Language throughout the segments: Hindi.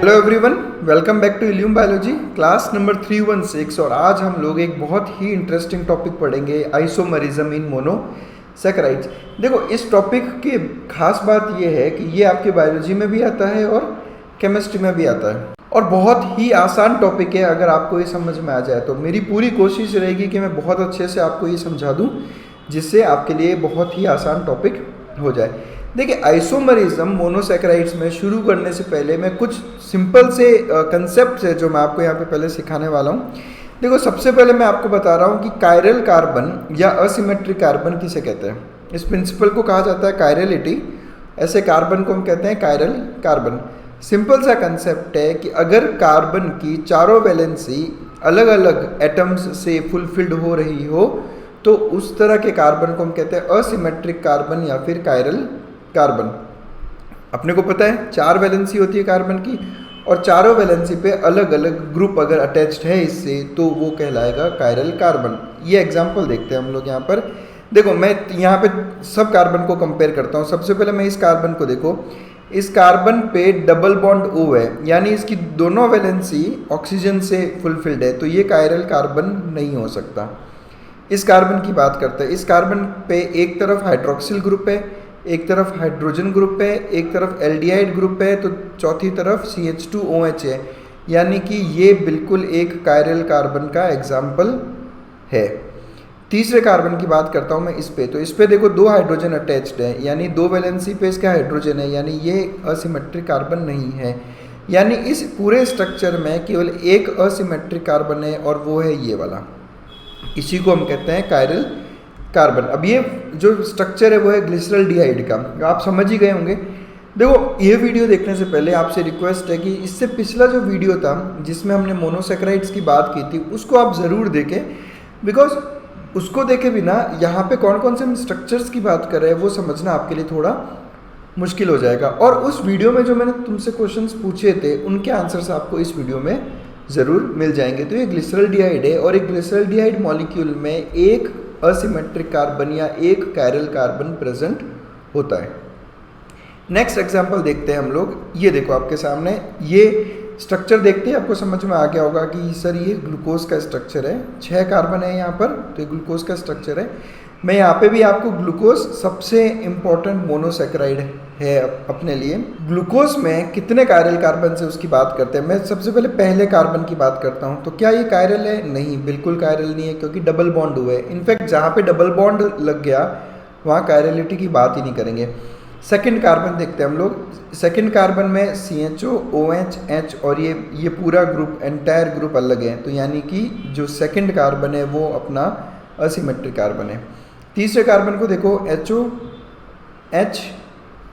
Hello everyone, welcome back to Illume biology class number 316। और आज हम लोग एक बहुत ही इंटरेस्टिंग टॉपिक पढ़ेंगे, आइसोमरिज्म इन मोनोसैकेराइड्स। देखो, इस टॉपिक की खास बात यह है कि ये आपके बायोलॉजी में भी आता है और केमिस्ट्री में भी आता है, और बहुत ही आसान टॉपिक है। अगर आपको ये समझ में आ जाए तो मेरी पूरी कोशिश रहेगी कि मैं बहुत अच्छे से आपको ये समझा दूँ, जिससे आपके लिए बहुत ही आसान टॉपिक हो जाए। देखिए, आइसोमरिज्म मोनोसैकेराइड्स में शुरू करने से पहले मैं कुछ सिंपल से कंसेप्ट है जो मैं आपको यहाँ पे पहले सिखाने वाला हूँ। देखो, सबसे पहले मैं आपको बता रहा हूँ कि कायरल कार्बन या असिमेट्रिक कार्बन किसे कहते हैं। इस प्रिंसिपल को कहा जाता है कायरलिटी। ऐसे कार्बन को हम कहते हैं कायरल कार्बन। सिंपल सा कंसेप्ट है कि अगर कार्बन की चारों वैलेंसी अलग अलग एटम्स से फुलफिल्ड हो रही हो तो उस तरह के कार्बन को हम कहते हैं असिमेट्रिक कार्बन या फिर कायरल कार्बन। अपने को पता है 4 वैलेंसी होती है कार्बन की, और चारों वैलेंसी पे अलग अलग ग्रुप अगर अटैच्ड है इससे तो वो कहलाएगा कायरल कार्बन। ये एग्जांपल देखते हैं हम लोग यहाँ पर। देखो, मैं यहाँ पे सब कार्बन को कंपेयर करता हूँ। सबसे पहले मैं इस कार्बन को देखो, इस कार्बन पे डबल बॉन्ड O है, यानी इसकी दोनों वैलेंसी ऑक्सीजन से फुलफिल्ड है, तो ये कायरल कार्बन नहीं हो सकता। इस कार्बन की बात करते हैं। इस कार्बन पे एक तरफ हाइड्रोक्सिल ग्रुप है, एक तरफ हाइड्रोजन ग्रुप है, एक तरफ एल्डिहाइड ग्रुप है, तो चौथी तरफ CH2OH है, यानी कि ये बिल्कुल एक कायरल कार्बन का एग्जाम्पल है। तीसरे कार्बन की बात करता हूँ मैं इस पे। तो इस पे देखो 2 हाइड्रोजन अटैच्ड है, यानी 2 वैलेंसी पे इसका हाइड्रोजन है, यानी ये असिमेट्रिक कार्बन नहीं है। यानी इस पूरे स्ट्रक्चर में केवल एक असिमेट्रिक कार्बन है, और वो है ये वाला। इसी को हम कहते हैं कायरल कार्बन। अब ये जो स्ट्रक्चर है वो है ग्लिसरॉल्डिहाइड का, आप समझ ही गए होंगे। देखो, ये वीडियो देखने से पहले आपसे रिक्वेस्ट है कि इससे पिछला जो वीडियो था जिसमें हमने मोनोसैकेराइड्स की बात की थी उसको आप ज़रूर देखें, बिकॉज उसको देखे बिना यहाँ पे कौन कौन से हम स्ट्रक्चर्स की बात कर रहे हैं वो समझना आपके लिए थोड़ा मुश्किल हो जाएगा। और उस वीडियो में जो मैंने तुमसे क्वेश्चंस पूछे थे उनके आंसर्स आपको इस वीडियो में ज़रूर मिल जाएंगे। तो ये ग्लिसरॉल्डिहाइड है, और एक ग्लिसरॉल्डिहाइड मॉलिक्यूल में एक असिमेट्रिक कार्बन या एक कायरल कार्बन प्रेजेंट होता है। नेक्स्ट एग्जांपल देखते हैं हम लोग। ये देखो आपके सामने ये स्ट्रक्चर देखते हैं, आपको समझ में आ गया होगा कि सर ये ग्लूकोज का स्ट्रक्चर है। 6 कार्बन है यहाँ पर, तो ये ग्लूकोज का स्ट्रक्चर है। मैं यहाँ पे भी आपको ग्लूकोज सबसे इम्पोर्टेंट मोनोसैकेराइड है अपने लिए। ग्लूकोज में कितने कायरल कार्बन से उसकी बात करते हैं। मैं सबसे पहले कार्बन की बात करता हूँ। तो क्या ये कायरल है? नहीं, बिल्कुल कायरल नहीं है, क्योंकि डबल बॉन्ड हुआ है। इनफैक्ट जहाँ पे डबल बॉन्ड लग गया वहाँ कायरलिटी की बात ही नहीं करेंगे। सेकेंड कार्बन देखते हैं हम लोग। सेकेंड कार्बन में CHO, OH, H और ये पूरा ग्रुप, एंटायर ग्रुप अलग है, तो यानी कि जो सेकेंड कार्बन है वो अपना असिमेट्रिक कार्बन है। तीसरे कार्बन को देखो, HO, H,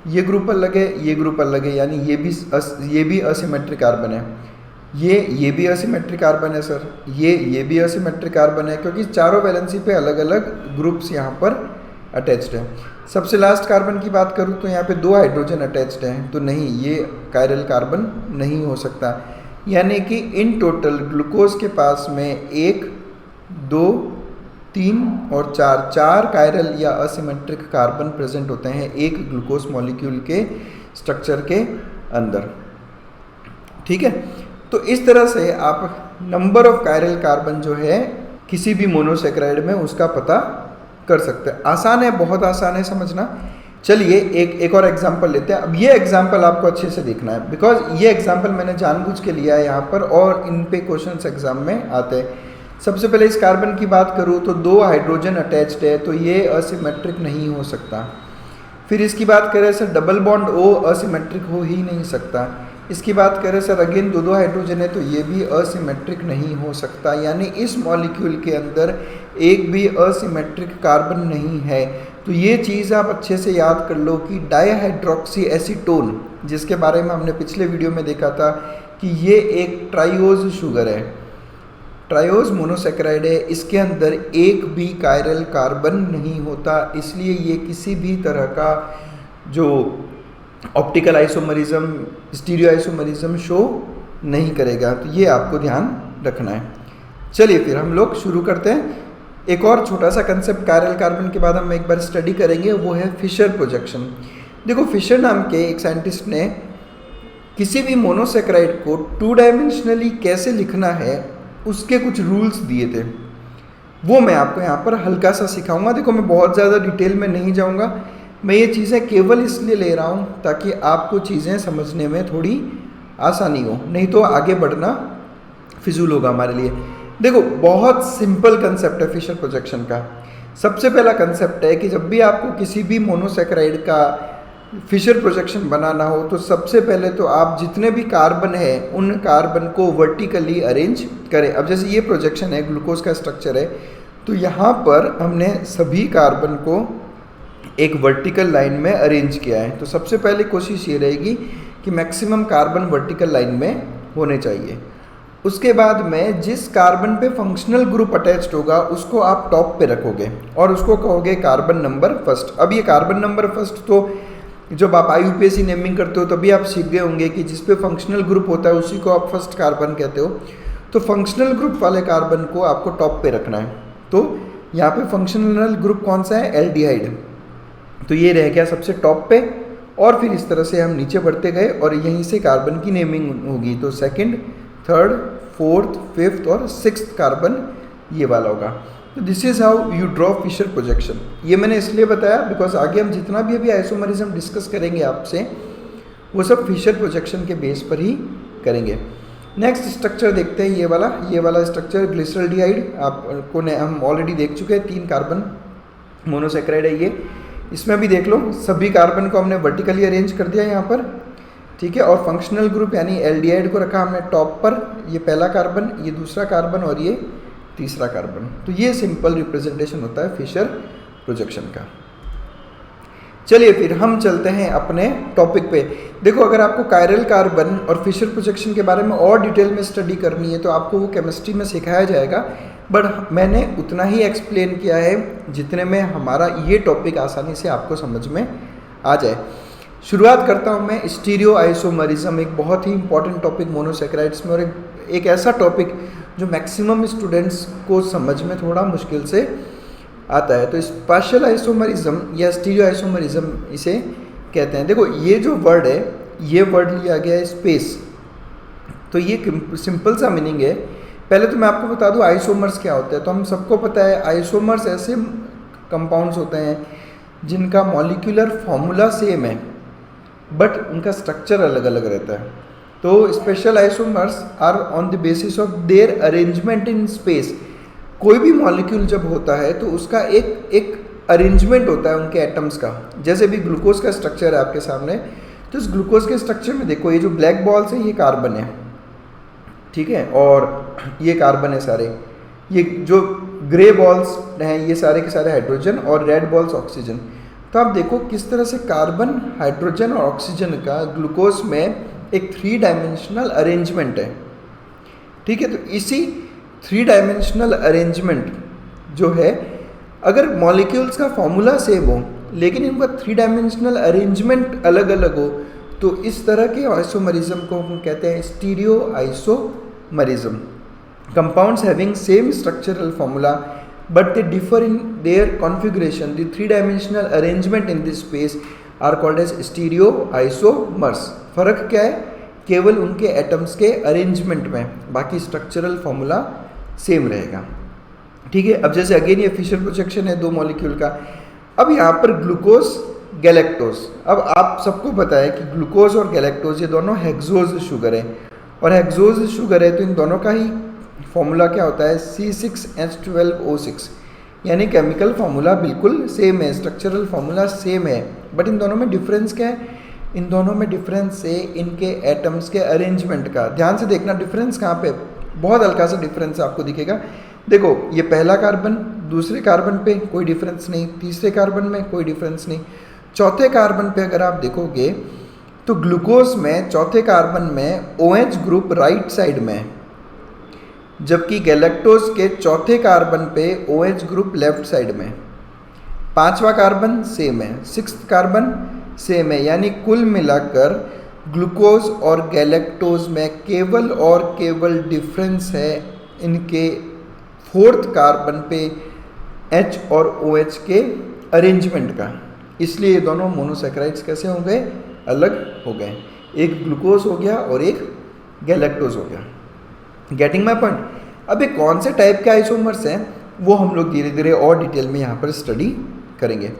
ये ग्रुप अलग है, ये ग्रुप अलग है, यानी ये भी असिमेट्रिक कार्बन है। ये भी असिमेट्रिक कार्बन है सर, ये भी असिमेट्रिक कार्बन है, क्योंकि चारों वैलेंसी पे अलग अलग ग्रुप्स यहाँ पर अटैच्ड है। सबसे लास्ट कार्बन की बात करूँ तो यहाँ पे 2 हाइड्रोजन अटैच्ड हैं, तो नहीं, ये कायरल कार्बन नहीं हो सकता। यानी कि इन टोटल ग्लूकोज के पास में 1, 2, 3 और 4 कायरल या असिमेट्रिक कार्बन प्रेजेंट होते हैं एक ग्लूकोज मॉलिक्यूल के स्ट्रक्चर के अंदर। ठीक है, तो इस तरह से आप नंबर ऑफ कायरल कार्बन जो है किसी भी मोनोसैकेराइड में उसका पता कर सकते हैं। आसान है, बहुत आसान है समझना। चलिए एक और एग्जांपल लेते हैं। अब ये एग्जांपल आपको अच्छे से देखना है, बिकॉज ये एग्जांपल मैंने जानबूझ के लिया है यहाँ पर, और इन पे क्वेश्चंस एग्जाम में आते हैं। सबसे पहले इस कार्बन की बात करूँ तो 2 हाइड्रोजन अटैच्ड है, तो ये असिमेट्रिक नहीं हो सकता। फिर इसकी बात करें sir, double bond O asymmetric हो ही नहीं सकता। इसकी बात करें सर, अगेन 2 हाइड्रोजन है, तो ये भी असिमेट्रिक नहीं हो सकता। यानी इस मॉलिक्यूल के अंदर एक भी असिमेट्रिक कार्बन नहीं है। तो ये चीज़ आप अच्छे से याद कर लो कि डायहाइड्रोक्सी एसीटोन, जिसके बारे में हमने पिछले वीडियो में देखा था कि ये एक ट्राइओज शुगर है, ट्राइओज मोनोसैकेराइड है, इसके अंदर एक भी कायरल कार्बन नहीं होता। इसलिए ये किसी भी तरह का जो optical isomerism, stereo isomerism show नहीं करेगा। तो ये आपको ध्यान रखना है। चलिए फिर हम लोग शुरू करते हैं। एक और छोटा सा कंसेप्ट कायरल कार्बन के बाद हम एक बार स्टडी करेंगे, वो है फिशर प्रोजेक्शन। देखो, फिशर नाम के एक साइंटिस्ट ने किसी भी मोनोसेक्राइड को 2 डायमेंशनली कैसे लिखना है उसके कुछ रूल्स दिए थे, वो मैं आपको यहाँ पर हल्का सा सिखाऊंगा। देखो मैं बहुत ज़्यादा डिटेल में नहीं जाऊँगा, मैं ये चीज़ें केवल इसलिए ले रहा हूँ ताकि आपको चीज़ें समझने में थोड़ी आसानी हो, नहीं तो आगे बढ़ना फिजूल होगा हमारे लिए। देखो बहुत सिंपल कंसेप्ट है फिशर प्रोजेक्शन का। सबसे पहला कंसेप्ट है कि जब भी आपको किसी भी मोनोसेक्राइड का फिशर प्रोजेक्शन बनाना हो तो सबसे पहले तो आप जितने भी कार्बन है उन कार्बन को वर्टिकली अरेंज करें। अब जैसे ये प्रोजेक्शन है, ग्लूकोज का स्ट्रक्चर है, तो यहाँ पर हमने सभी कार्बन को एक वर्टिकल लाइन में अरेंज किया है। तो सबसे पहले कोशिश ये रहेगी कि मैक्सिमम कार्बन वर्टिकल लाइन में होने चाहिए। उसके बाद में जिस कार्बन पे फंक्शनल ग्रुप अटैच्ड होगा उसको आप टॉप पे रखोगे और उसको कहोगे कार्बन नंबर फर्स्ट। अब ये कार्बन नंबर फर्स्ट तो जब आप IUPAC नेमिंग करते हो तभी आप सीख गए होंगे कि जिस पे फंक्शनल ग्रुप होता है उसी को आप फर्स्ट कार्बन कहते हो। तो फंक्शनल ग्रुप वाले कार्बन को आपको टॉप पे रखना है। तो यहाँ पे फंक्शनल ग्रुप कौन सा है? एल्डिहाइड। तो ये रह गया सबसे टॉप पे, और फिर इस तरह से हम नीचे बढ़ते गए और यहीं से कार्बन की नेमिंग होगी। तो सेकंड, थर्ड, फोर्थ, फिफ्थ और सिक्स्थ कार्बन ये वाला होगा। तो this is how you draw Fischer projection. ये मैंने इसलिए बताया बिकॉज आगे हम जितना भी अभी आइसोमरिज्म डिस्कस करेंगे आपसे वो सब फिशर प्रोजेक्शन के बेस पर ही करेंगे। नेक्स्ट स्ट्रक्चर देखते हैं, ये वाला स्ट्रक्चर ग्लिसरॉल्डिहाइड आपको ने हम ऑलरेडी देख चुके हैं। 3 कार्बन मोनोसेक्राइड है ये। इसमें भी देख लो सभी कार्बन को हमने वर्टिकली अरेंज कर दिया यहाँ पर, ठीक है। और फंक्शनल ग्रुप यानी एल्डिहाइड को रखा हमने टॉप पर, ये पहला कार्बन, ये दूसरा कार्बन और ये तीसरा कार्बन। तो ये सिंपल रिप्रेजेंटेशन होता है फिशर प्रोजेक्शन का। चलिए फिर हम चलते हैं अपने टॉपिक पे। देखो अगर आपको कायरल कार्बन और फिशर प्रोजेक्शन के बारे में और डिटेल में स्टडी करनी है तो आपको वो केमिस्ट्री में सिखाया जाएगा, बट मैंने उतना ही एक्सप्लेन किया है जितने में हमारा ये टॉपिक आसानी से आपको समझ में आ जाए। शुरुआत करता हूँ मैं स्टीरियो आइसोमरिज्म, एक बहुत ही इंपॉर्टेंट टॉपिक मोनोसेक्राइड्स में, और एक ऐसा टॉपिक जो मैक्सिमम स्टूडेंट्स को समझ में थोड़ा मुश्किल से आता है। तो स्पेशल आइसोमरिज्म या स्टीरियो आइसोमरिज्म इसे कहते हैं। देखो ये जो वर्ड है, ये वर्ड लिया गया है स्पेस। तो ये सिंपल सा मीनिंग है। पहले तो मैं आपको बता दूं आइसोमर्स क्या होते हैं। तो हम सबको पता है आइसोमर्स ऐसे कंपाउंड्स होते हैं जिनका मॉलिक्यूलर फॉर्मूला सेम है बट उनका स्ट्रक्चर अलग अलग रहता है। तो special isomers are on the basis of their arrangement in space. कोई भी मॉलिक्यूल जब होता है तो उसका एक अरेंजमेंट होता है उनके एटम्स का। जैसे भी ग्लूकोज का स्ट्रक्चर है आपके सामने, तो इस ग्लूकोज के स्ट्रक्चर में देखो ये जो ब्लैक बॉल्स है ये कार्बन है, ठीक है, और ये कार्बन है सारे। ये जो ग्रे बॉल्स हैं ये सारे के सारे हाइड्रोजन और रेड बॉल्स ऑक्सीजन। तो आप देखो किस तरह से कार्बन, हाइड्रोजन और ऑक्सीजन का ग्लूकोज में एक 3 डायमेंशनल अरेंजमेंट है, ठीक है। तो इसी 3 डायमेंशनल अरेंजमेंट जो है, अगर मॉलिक्यूल्स का फॉर्मूला सेम हो लेकिन इनका 3 डायमेंशनल अरेंजमेंट अलग अलग हो, तो इस तरह के आइसोमरिज्म को हम कहते हैं stereo isomerism. Compounds having same structural formula but they differ in their configuration, the 3 dimensional arrangement in this space are called as stereo isomers. फर्क क्या है? केवल उनके एटम्स के अरेंजमेंट में, बाकी स्ट्रक्चरल फॉर्मूला सेम रहेगा, ठीक है। अब जैसे अगेन ये फिशर प्रोजेक्शन है 2 मॉलिक्यूल का। अब यहाँ पर ग्लूकोज, गैलेक्टोज। अब आप सबको पता है कि ग्लूकोज और गैलेक्टोज ये दोनों हेक्सोज शुगर है, और हेक्सोज शुगर है तो इन दोनों का ही फॉर्मूला क्या होता है? C6H12O6। यानी केमिकल फार्मूला बिल्कुल सेम है, स्ट्रक्चरल फार्मूला सेम है, बट इन दोनों में डिफरेंस क्या है? इन दोनों में डिफरेंस है इनके एटम्स के अरेंजमेंट का। ध्यान से देखना डिफरेंस कहाँ पे, बहुत हल्का सा डिफरेंस आपको दिखेगा। देखो ये पहला कार्बन, दूसरे कार्बन पे कोई डिफरेंस नहीं, तीसरे कार्बन में कोई डिफरेंस नहीं, चौथे कार्बन पे अगर आप देखोगे तो ग्लूकोज में चौथे कार्बन में OH ग्रुप राइट साइड में है, जबकि गैलेक्टोज के चौथे कार्बन पे OH ग्रुप लेफ्ट साइड में। 5वां कार्बन सेम है, 6th कार्बन सेम है, यानी कुल मिलाकर ग्लूकोज और गैलेक्टोज में केवल और केवल डिफरेंस है इनके 4th कार्बन पे H और OH के अरेंजमेंट का। इसलिए ये दोनों मोनोसेक्राइड्स कैसे हो गए? अलग हो गए। एक ग्लूकोज हो गया और एक गैलेक्टोज हो गया। Getting my point. अब ये कौन से टाइप के आइसोमर्स हैं वो हम लोग धीरे धीरे और डिटेल में यहाँ पर स्टडी करेंगे।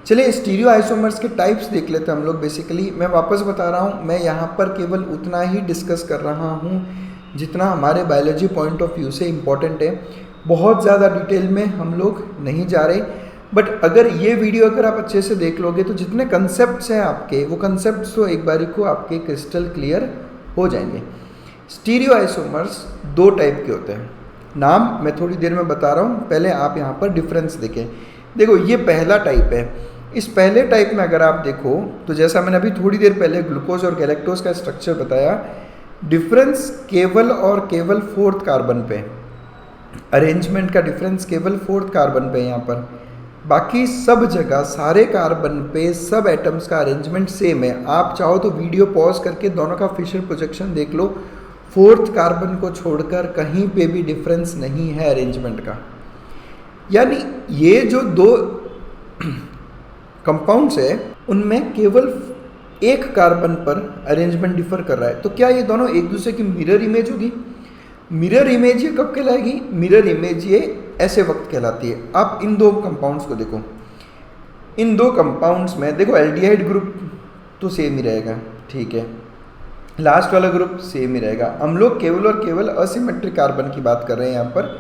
चलिए स्टीरियो आइसोमर्स के टाइप्स देख लेते हैं हम लोग। बेसिकली मैं वापस बता रहा हूँ, मैं यहाँ पर केवल उतना ही डिस्कस कर रहा हूँ जितना हमारे बायोलॉजी पॉइंट ऑफ व्यू से इम्पॉर्टेंट है। बहुत ज़्यादा डिटेल में हम लोग नहीं जा रहे, बट अगर ये वीडियो अगर आप अच्छे से देख लोगे तो जितने कंसेप्ट्स हैं आपके, वो कंसेप्ट्स तो एक बारी को आपके क्रिस्टल क्लियर हो जाएंगे। स्टीरियो आइसोमर्स दो टाइप के होते हैं, नाम मैं थोड़ी देर में बता रहा हूँ, पहले आप यहाँ पर डिफरेंस देखें। देखो ये पहला टाइप है। इस पहले टाइप में अगर आप देखो तो जैसा मैंने अभी थोड़ी देर पहले ग्लूकोज और गैलेक्टोज का स्ट्रक्चर बताया, डिफरेंस केवल और केवल 4th कार्बन पे, अरेंजमेंट का डिफरेंस केवल 4th कार्बन पे यहाँ पर। बाकी सब जगह सारे कार्बन पे सब एटम्स का अरेंजमेंट सेम है। आप चाहो तो वीडियो पॉज करके दोनों का फिशर प्रोजेक्शन देख लो, 4th कार्बन को छोड़कर कहीं पे भी डिफरेंस नहीं है अरेंजमेंट का। यानी ये जो दो कंपाउंड्स है उनमें केवल एक कार्बन पर अरेंजमेंट डिफर कर रहा है। तो क्या ये दोनों एक दूसरे की मिरर इमेज होगी? मिरर इमेज ये कब कहलाएगी? मिरर इमेज ये ऐसे वक्त कहलाती है। आप इन दो कंपाउंड्स को देखो, इन दो कंपाउंड्स में देखो एल्डिहाइड ग्रुप तो सेम ही रहेगा, ठीक है, लास्ट वाला ग्रुप सेम ही रहेगा। हम लोग केवल और केवल असिमेट्रिक कार्बन की बात कर रहे हैं यहाँ पर।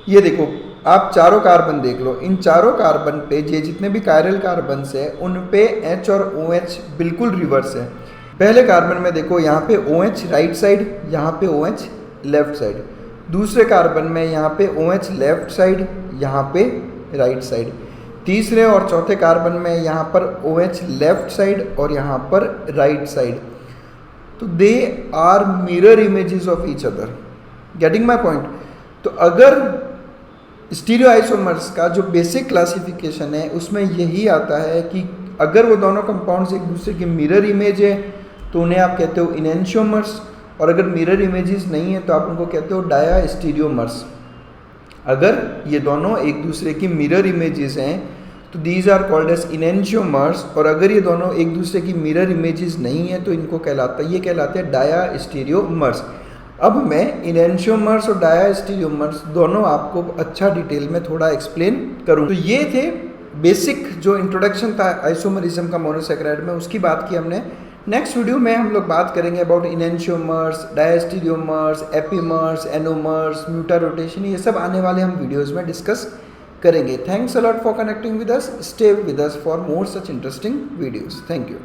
ये देखो आप चारों कार्बन देख लो, इन चारों कार्बन पे ये जितने भी कायरल कार्बन है उन पे H और OH बिल्कुल रिवर्स है। पहले कार्बन में देखो यहाँ पे OH राइट साइड, यहाँ पे OH लेफ्ट साइड। दूसरे कार्बन में यहाँ पे OH लेफ्ट साइड, यहाँ पे राइट साइड। तीसरे और चौथे कार्बन में यहाँ पर OH लेफ्ट साइड और यहाँ पर राइट साइड। तो they are mirror images of each other. Getting my point. तो अगर स्टीरियो आइसोमर्स का जो बेसिक क्लासिफिकेशन है उसमें यही आता है कि अगर वो दोनों कंपाउंड्स एक दूसरे की मिरर इमेज है तो उन्हें आप कहते हो इनएंशियोमर्स, और अगर मिरर इमेजेस नहीं है तो आप उनको कहते हो डायास्टीरियोमर्स। अगर ये दोनों एक दूसरे की मिरर इमेजेस हैं तो दीज आर कॉल्ड एज इनएंशियोमर्स, और अगर ये दोनों एक दूसरे की मिरर इमेजेस नहीं है तो इनको ये कहलाते हैं डायास्टीरियोमर्स। अब मैं इनएंशियोमर्स और डायास्टीरियोमर्स दोनों आपको अच्छा डिटेल में थोड़ा एक्सप्लेन करूँ। तो ये थे बेसिक जो इंट्रोडक्शन था आइसोमरिज्म का मोनोसैकेराइड में, उसकी बात की हमने। नेक्स्ट वीडियो में हम लोग बात करेंगे अबाउट इनएंशियोमर्स, डायास्टीरियोमर्स, एपीमर्स, एनोमर्स, म्यूटा रोटेशन, ये सब आने वाले हम वीडियोज़ में डिस्कस करेंगे। Thanks a lot for connecting with us, stay with us for more such interesting videos. Thank you.